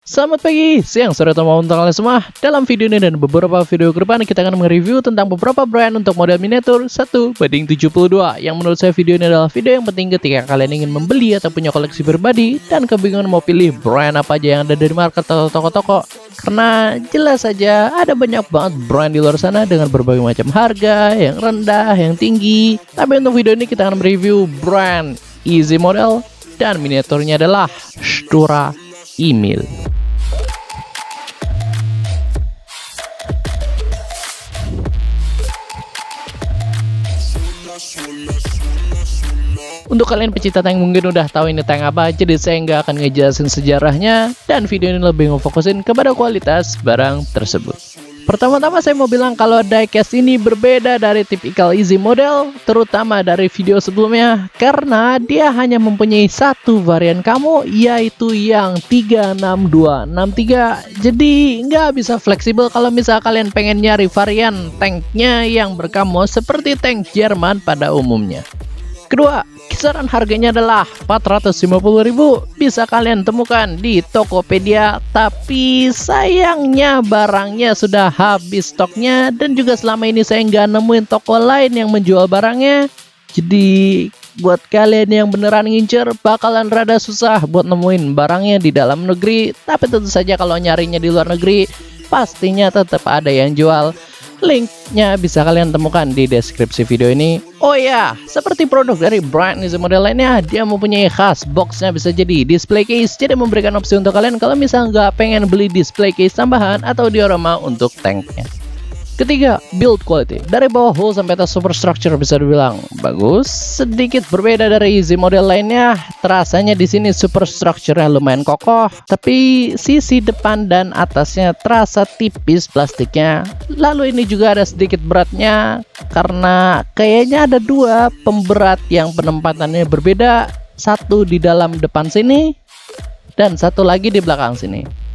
Selamat pagi, siang, sore, atau malam untuk kalian semua. Dalam video ini dan beberapa video ke depan kita akan mereview tentang beberapa brand untuk model miniatur 1:72. Yang menurut saya video ini adalah video yang penting ketika kalian ingin membeli atau punya koleksi pribadi dan kebingungan mau pilih brand apa aja yang ada dari market atau toko-toko. Karena jelas saja ada banyak banget brand di luar sana dengan berbagai macam harga, yang rendah, yang tinggi. Tapi untuk video ini kita akan mereview brand Easy Model dan miniaturnya adalah Stura Emil. Untuk kalian pecinta tank mungkin udah tahu ini tank apa, jadi saya nggak akan ngejelasin sejarahnya dan video ini lebih ngefokusin kepada kualitas barang tersebut. Pertama-tama saya mau bilang kalau diecast ini berbeda dari tipikal Easy Model, terutama dari video sebelumnya, karena dia hanya mempunyai satu varian camo, yaitu yang 36263. Jadi nggak bisa fleksibel kalau misal kalian pengen nyari varian tanknya yang bercamo seperti tank Jerman pada umumnya. Kedua, kisaran harganya adalah 450.000, bisa kalian temukan di Tokopedia, tapi sayangnya barangnya sudah habis stoknya dan juga selama ini saya nggak nemuin toko lain yang menjual barangnya. Jadi buat kalian yang beneran ngincer bakalan rada susah buat nemuin barangnya di dalam negeri, tapi tentu saja kalau nyarinya di luar negeri pastinya tetap ada yang jual. Linknya bisa kalian temukan di deskripsi video ini. Oh ya, seperti produk dari brand Easy Model lainnya, dia mempunyai khas boxnya bisa jadi display case, jadi memberikan opsi untuk kalian kalau misal nggak pengen beli display case tambahan atau diorama untuk tanknya. Ketiga, build quality. Dari bawah hull sampai atas superstructure bisa dibilang bagus. Sedikit berbeda dari Easy Model lainnya, terasanya di sini superstructure-nya lumayan kokoh, tapi sisi depan dan atasnya terasa tipis plastiknya. Lalu ini juga ada sedikit beratnya, karena kayaknya ada dua pemberat yang penempatannya berbeda. Satu di dalam depan sini, dan satu lagi di belakang sini.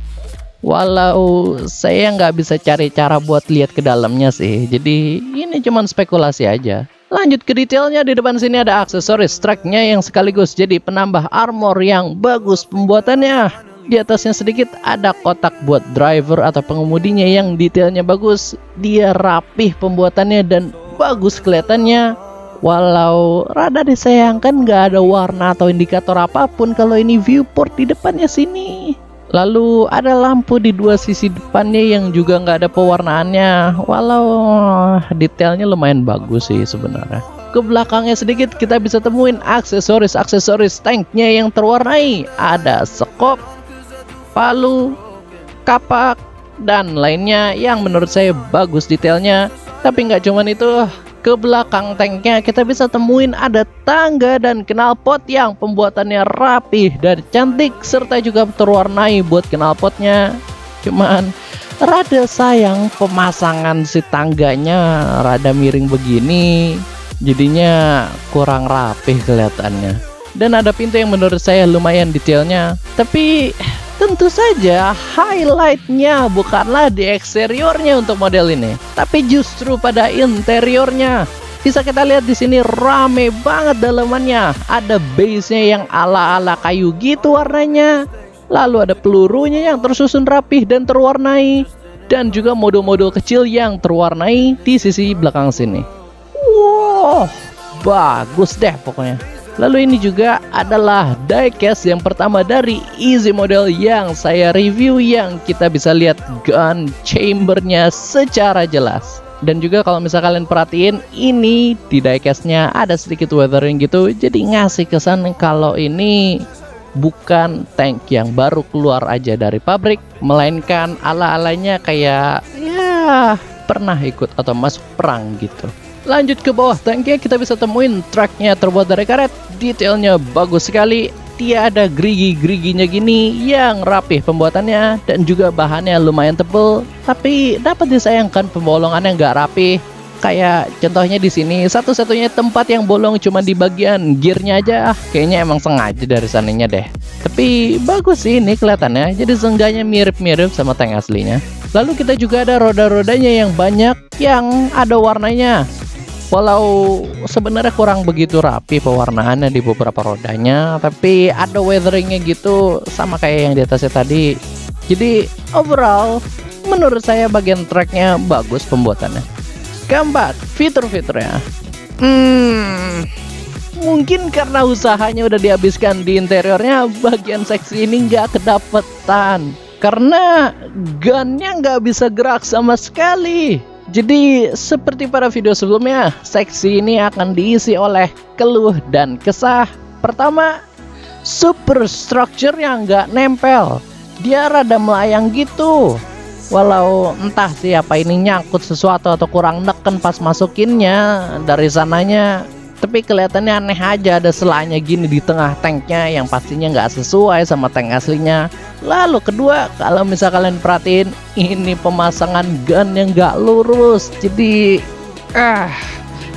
Walau saya nggak bisa cari cara buat lihat ke dalamnya sih, jadi ini cuman spekulasi aja. Lanjut ke detailnya, di depan sini ada aksesoris tracknya yang sekaligus jadi penambah armor yang bagus pembuatannya. Di atasnya sedikit ada kotak buat driver atau pengemudinya yang detailnya bagus. Dia rapih pembuatannya dan bagus kelihatannya. Walau rada disayangkan nggak ada warna atau indikator apapun kalau ini viewport di depannya sini. Lalu ada lampu di dua sisi depannya yang juga nggak ada pewarnaannya. Walau detailnya lumayan bagus sih sebenarnya. Ke belakangnya sedikit kita bisa temuin aksesoris tanknya yang terwarnai. Ada sekop, palu, kapak, dan lainnya yang menurut saya bagus detailnya. Tapi nggak cuman itu. Ke belakang tanknya kita bisa temuin ada tangga dan knalpot yang pembuatannya rapih dan cantik, serta juga terwarnai buat knalpotnya. Cuman rada sayang pemasangan si tangganya rada miring begini, jadinya kurang rapih kelihatannya. Dan ada pintu yang menurut saya lumayan detailnya, tapi tentu saja highlightnya bukanlah di eksteriornya untuk model ini, tapi justru pada interiornya. Bisa kita lihat di sini rame banget dalamannya. Ada base-nya yang ala-ala kayu gitu warnanya. Lalu ada pelurunya yang tersusun rapih dan terwarnai, dan juga modul-modul kecil yang terwarnai di sisi belakang sini. Wow, bagus deh pokoknya. Lalu ini juga adalah diecast yang pertama dari Easy Model yang saya review, yang kita bisa lihat gun chambernya secara jelas. Dan juga kalau misal kalian perhatiin, ini di diecastnya ada sedikit weathering gitu, jadi ngasih kesan kalau ini bukan tank yang baru keluar aja dari pabrik, melainkan ala-alanya kayak ya pernah ikut atau masuk perang gitu. Lanjut ke bawah tanknya kita bisa temuin tracknya terbuat dari karet, detailnya bagus sekali. Dia ada gerigi-geriginya gini yang rapih pembuatannya, dan juga bahannya lumayan tebel. Tapi dapat disayangkan pembolongannya nggak rapih. Kayak contohnya di sini satu-satunya tempat yang bolong cuma di bagian gearnya aja. Kayaknya emang sengaja dari sananya deh. Tapi bagus sih ini kelihatannya, jadi seenggaknya mirip-mirip sama tank aslinya. Lalu kita juga ada roda-rodanya yang banyak yang ada warnanya. Walau sebenarnya kurang begitu rapi pewarnaannya di beberapa rodanya, tapi ada weatheringnya gitu sama kayak yang di atasnya tadi. Jadi overall menurut saya bagian tracknya bagus pembuatannya. Keempat, fitur-fiturnya. Mungkin karena usahanya udah dihabiskan di interiornya, bagian seksi ini nggak kedapetan. Karena gunnya nggak bisa gerak sama sekali. Jadi seperti pada video sebelumnya, seksi ini akan diisi oleh keluh dan kesah. Pertama, superstructure yang nggak nempel. Dia rada melayang gitu. Walau entah siapa ini nyangkut sesuatu atau kurang neken pas masukinnya dari sananya, tapi kelihatannya aneh aja ada selanya gini di tengah tanknya yang pastinya nggak sesuai sama tank aslinya. Lalu kedua, kalau misal kalian perhatiin, ini pemasangan gun yang nggak lurus, jadi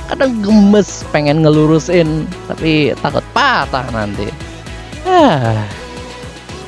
kadang gemes pengen ngelurusin tapi takut patah nanti.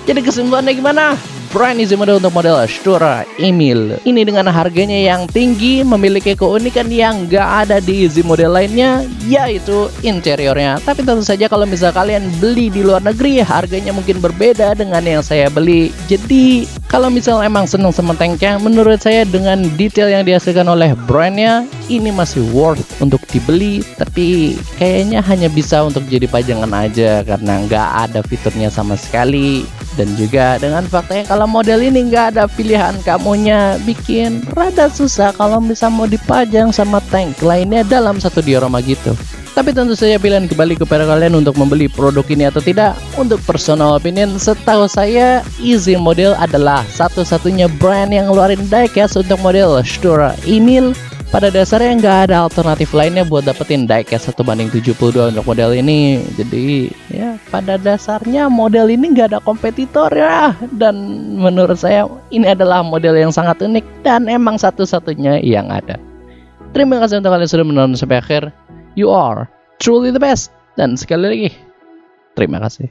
Jadi kesimpulannya gimana? Brand Easy Model untuk model Stura Emil ini dengan harganya yang tinggi memiliki keunikan yang gak ada di Easy Model lainnya, yaitu interiornya. Tapi tentu saja kalau misal kalian beli di luar negeri, harganya mungkin berbeda dengan yang saya beli. Jadi kalau misal emang seneng sama tanknya, menurut saya dengan detail yang dihasilkan oleh brandnya, ini masih worth untuk dibeli. Tapi kayaknya hanya bisa untuk jadi pajangan aja karena nggak ada fiturnya sama sekali. Dan juga dengan faktanya kalau model ini nggak ada pilihan kamunya, bikin rada susah kalau bisa mau dipajang sama tank lainnya dalam satu diorama gitu. Tapi tentu saja pilihan kembali kepada kalian untuk membeli produk ini atau tidak. Untuk personal opinion, setahu saya Easy Model adalah satu-satunya brand yang ngeluarin diecast untuk model Stura Emil. Pada dasarnya nggak ada alternatif lainnya buat dapetin diecast 1:72 untuk model ini. Jadi ya pada dasarnya model ini nggak ada kompetitor ya. Dan menurut saya ini adalah model yang sangat unik dan emang satu-satunya yang ada. Terima kasih untuk kalian sudah menonton sampai akhir. You are truly the best. Dan sekali lagi, terima kasih.